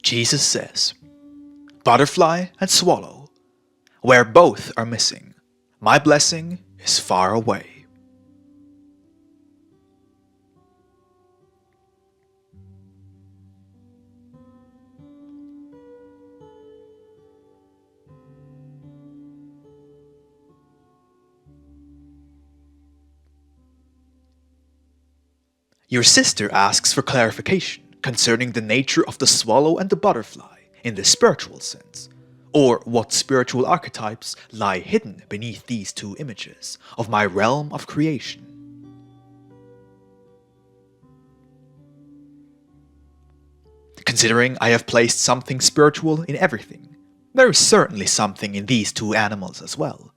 Jesus says, "Butterfly and swallow, where both are missing, my blessing is far away." Your sister asks for clarification concerning the nature of the swallow and the butterfly in the spiritual sense, or what spiritual archetypes lie hidden beneath these two images of my realm of creation. Considering I have placed something spiritual in everything, there is certainly something in these two animals as well,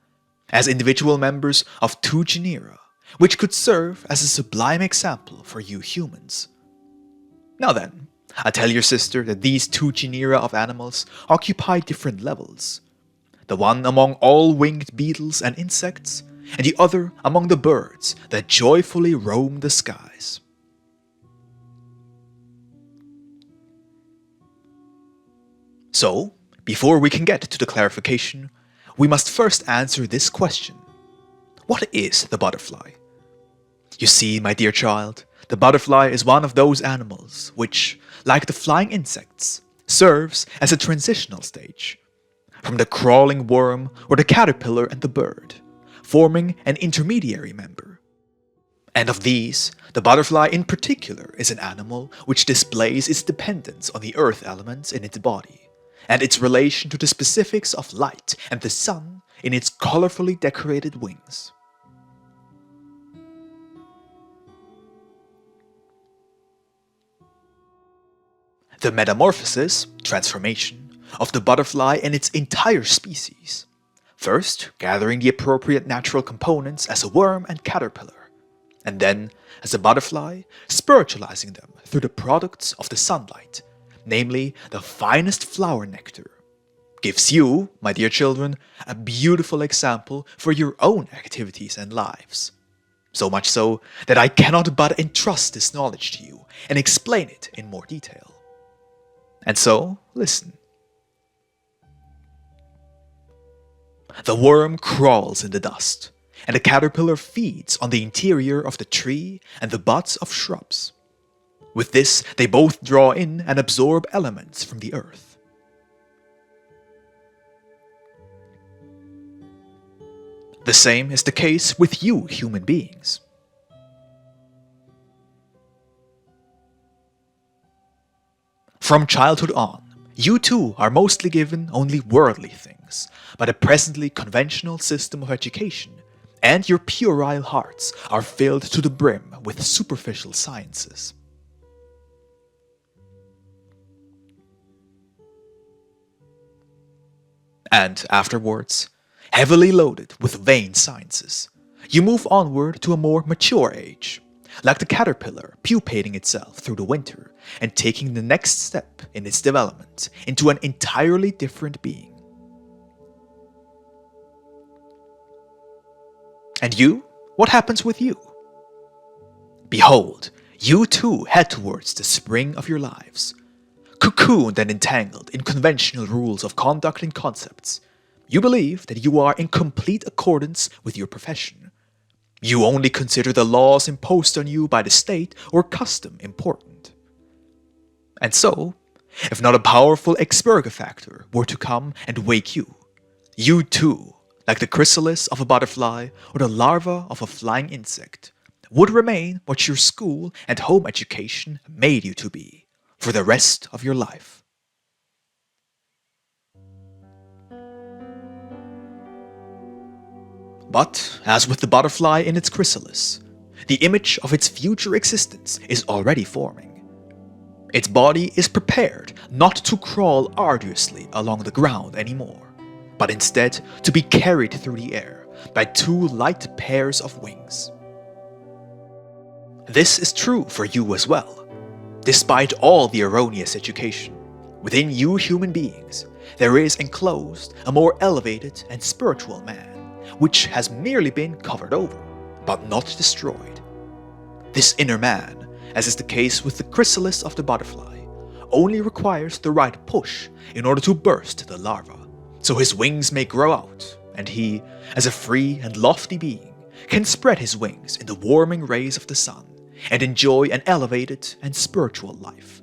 as individual members of two genera, which could serve as a sublime example for you humans. Now then, I tell your sister that these two genera of animals occupy different levels, the one among all winged beetles and insects, and the other among the birds that joyfully roam the skies. So, before we can get to the clarification, we must first answer this question. What is the butterfly? You see, my dear child, the butterfly is one of those animals which, like the flying insects, serves as a transitional stage, from the crawling worm or the caterpillar and the bird, forming an intermediary member. And of these, the butterfly in particular is an animal which displays its dependence on the earth elements in its body, and its relation to the specifics of light and the sun in its colorfully decorated wings. The metamorphosis, transformation, of the butterfly and its entire species, first gathering the appropriate natural components as a worm and caterpillar, and then, as a butterfly, spiritualizing them through the products of the sunlight, namely the finest flower nectar, gives you, my dear children, a beautiful example for your own activities and lives. So much so that I cannot but entrust this knowledge to you and explain it in more detail. And so, listen. The worm crawls in the dust, and the caterpillar feeds on the interior of the tree and the buds of shrubs. With this, they both draw in and absorb elements from the earth. The same is the case with you human beings. From childhood on, you too are mostly given only worldly things, by the presently conventional system of education, and your puerile hearts are filled to the brim with superficial sciences. And afterwards, heavily loaded with vain sciences, you move onward to a more mature age, like the caterpillar pupating itself through the winter and taking the next step in its development into an entirely different being. And you? What happens with you? Behold, you too head towards the spring of your lives. Cocooned and entangled in conventional rules of conduct and concepts, you believe that you are in complete accordance with your profession. You only consider the laws imposed on you by the state or custom important. And so, if not a powerful expurgafactor were to come and wake you, you too, like the chrysalis of a butterfly or the larva of a flying insect, would remain what your school and home education made you to be for the rest of your life. But, as with the butterfly in its chrysalis, the image of its future existence is already forming. Its body is prepared not to crawl arduously along the ground anymore, but instead to be carried through the air by two light pairs of wings. This is true for you as well. Despite all the erroneous education, within you human beings, there is enclosed a more elevated and spiritual man, which has merely been covered over, but not destroyed. This inner man, as is the case with the chrysalis of the butterfly, only requires the right push in order to burst the larva, so his wings may grow out, and he, as a free and lofty being, can spread his wings in the warming rays of the sun and enjoy an elevated and spiritual life.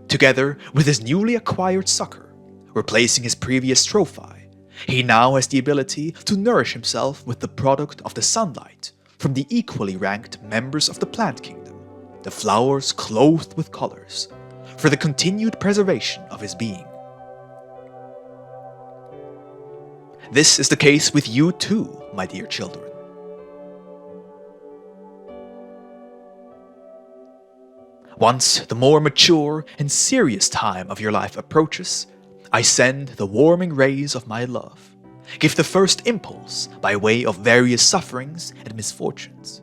Together with his newly acquired sucker, replacing his previous trophy, he now has the ability to nourish himself with the product of the sunlight from the equally ranked members of the plant kingdom, the flowers clothed with colors, for the continued preservation of his being. This is the case with you too, my dear children. Once the more mature and serious time of your life approaches, I send the warming rays of my love, give the first impulse by way of various sufferings and misfortunes,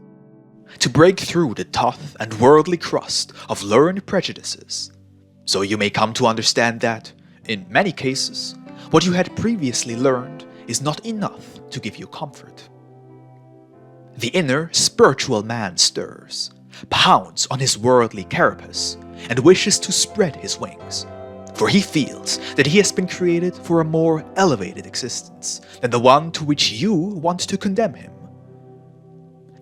to break through the tough and worldly crust of learned prejudices, so you may come to understand that, in many cases, what you had previously learned is not enough to give you comfort. The inner spiritual man stirs, pounds on his worldly carapace, and wishes to spread his wings, for he feels that he has been created for a more elevated existence than the one to which you want to condemn him.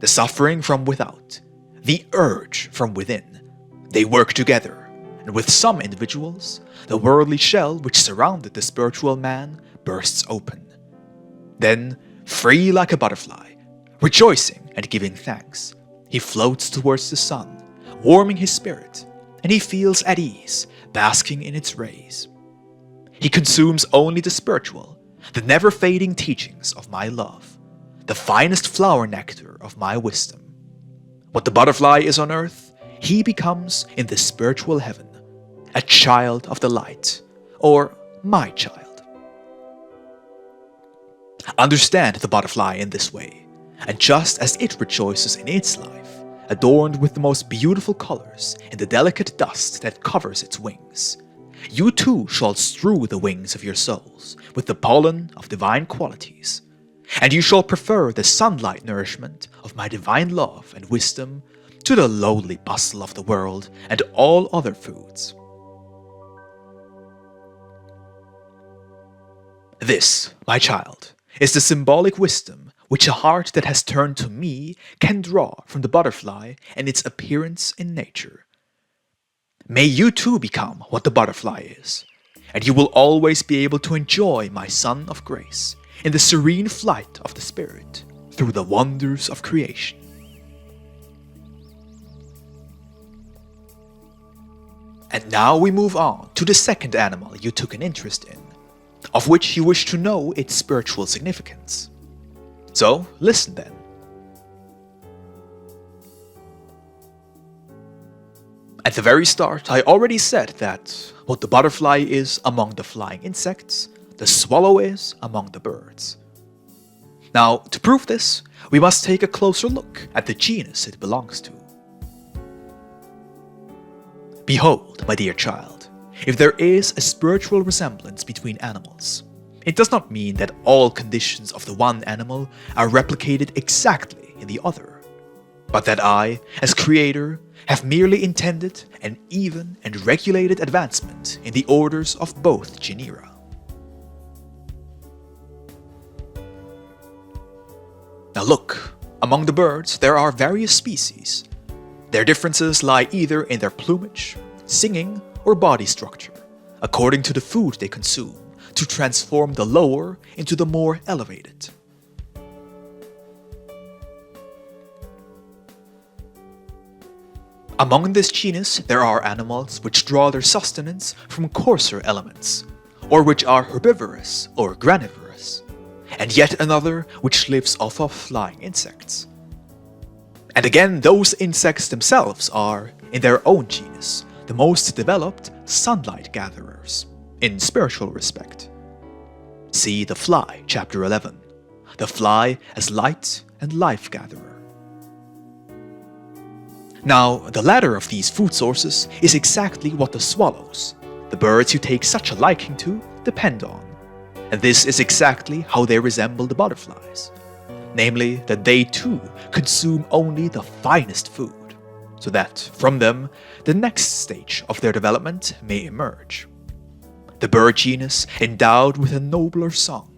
The suffering from without, the urge from within, they work together, and with some individuals, the worldly shell which surrounded the spiritual man bursts open. Then, free like a butterfly, rejoicing and giving thanks, he floats towards the sun, warming his spirit, and he feels at ease, basking in its rays. He consumes only the spiritual, the never-fading teachings of my love, the finest flower nectar of my wisdom. What the butterfly is on earth, he becomes in the spiritual heaven, a child of the light, or my child. Understand the butterfly in this way, and just as it rejoices in its life, adorned with the most beautiful colors in the delicate dust that covers its wings, you too shall strew the wings of your souls with the pollen of divine qualities, and you shall prefer the sunlight nourishment of my divine love and wisdom to the lowly bustle of the world and all other foods. This, my child, is the symbolic wisdom which a heart that has turned to me can draw from the butterfly and its appearance in nature. May you too become what the butterfly is, and you will always be able to enjoy my Sun of Grace in the serene flight of the Spirit through the wonders of creation. And now we move on to the second animal you took an interest in, of which you wish to know its spiritual significance. So, listen then. At the very start, I already said that what the butterfly is among the flying insects, the swallow is among the birds. Now, to prove this, we must take a closer look at the genus it belongs to. Behold, my dear child, if there is a spiritual resemblance between animals, it does not mean that all conditions of the one animal are replicated exactly in the other, but that I, as creator, have merely intended an even and regulated advancement in the orders of both genera. Now look, among the birds there are various species. Their differences lie either in their plumage, singing, or body structure, according to the food they consume, to transform the lower into the more elevated. Among this genus, there are animals which draw their sustenance from coarser elements, or which are herbivorous or granivorous, and yet another which lives off of flying insects. And again, those insects themselves are, in their own genus, the most developed sunlight gatherers, in spiritual respect. See the fly, chapter 11, the fly as light and life gatherer. Now, the latter of these food sources is exactly what the swallows, the birds you take such a liking to, depend on, and this is exactly how they resemble the butterflies, namely that they too consume only the finest food, so that from them the next stage of their development may emerge. The bird genus endowed with a nobler song.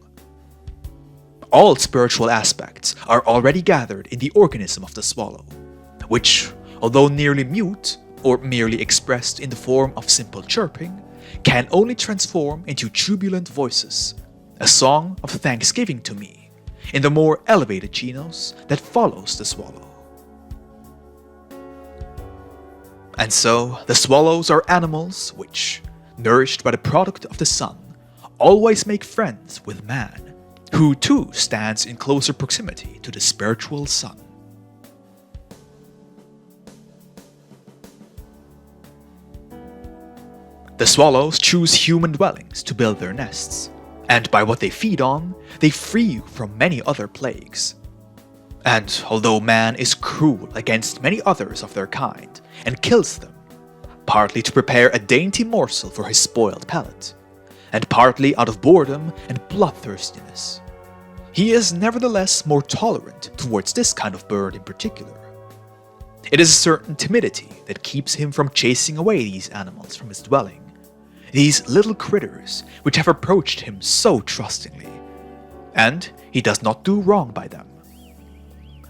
All spiritual aspects are already gathered in the organism of the swallow, which, although nearly mute or merely expressed in the form of simple chirping, can only transform into jubilant voices, a song of thanksgiving to me, in the more elevated genus that follows the swallow. And so, the swallows are animals which, nourished by the product of the sun, always make friends with man, who too stands in closer proximity to the spiritual sun. The swallows choose human dwellings to build their nests, and by what they feed on, they free you from many other plagues. And although man is cruel against many others of their kind, and kills them, partly to prepare a dainty morsel for his spoiled palate, and partly out of boredom and bloodthirstiness, he is nevertheless more tolerant towards this kind of bird in particular. It is a certain timidity that keeps him from chasing away these animals from his dwelling, these little critters which have approached him so trustingly, and he does not do wrong by them.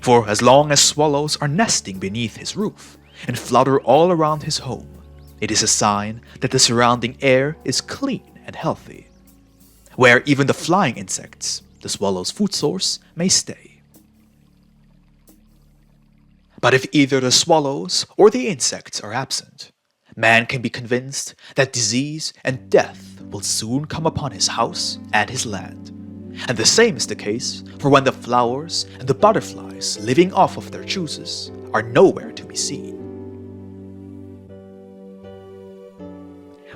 For as long as swallows are nesting beneath his roof and flutter all around his home, it is a sign that the surrounding air is clean and healthy, where even the flying insects, the swallow's food source, may stay. But if either the swallows or the insects are absent, man can be convinced that disease and death will soon come upon his house and his land. And the same is the case for when the flowers and the butterflies living off of their juices are nowhere to be seen.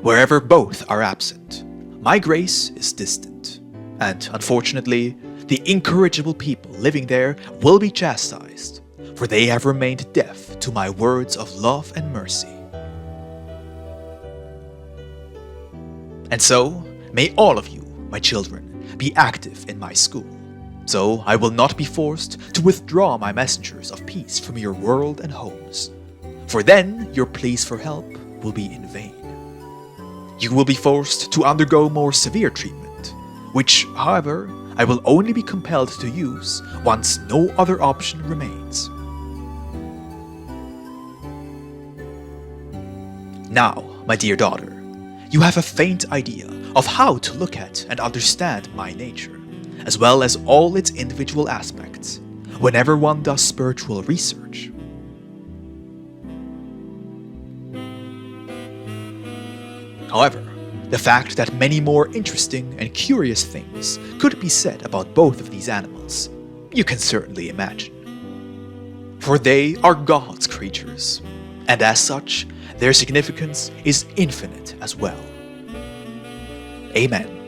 Wherever both are absent, my grace is distant, and unfortunately, the incorrigible people living there will be chastised, for they have remained deaf to my words of love and mercy. And so, may all of you, my children, be active in my school, so I will not be forced to withdraw my messengers of peace from your world and homes, for then your pleas for help will be in vain. You will be forced to undergo more severe treatment, which, however, I will only be compelled to use once no other option remains. Now, my dear daughter, you have a faint idea of how to look at and understand my nature, as well as all its individual aspects, whenever one does spiritual research. However, the fact that many more interesting and curious things could be said about both of these animals, you can certainly imagine. For they are God's creatures, and as such, their significance is infinite as well. Amen.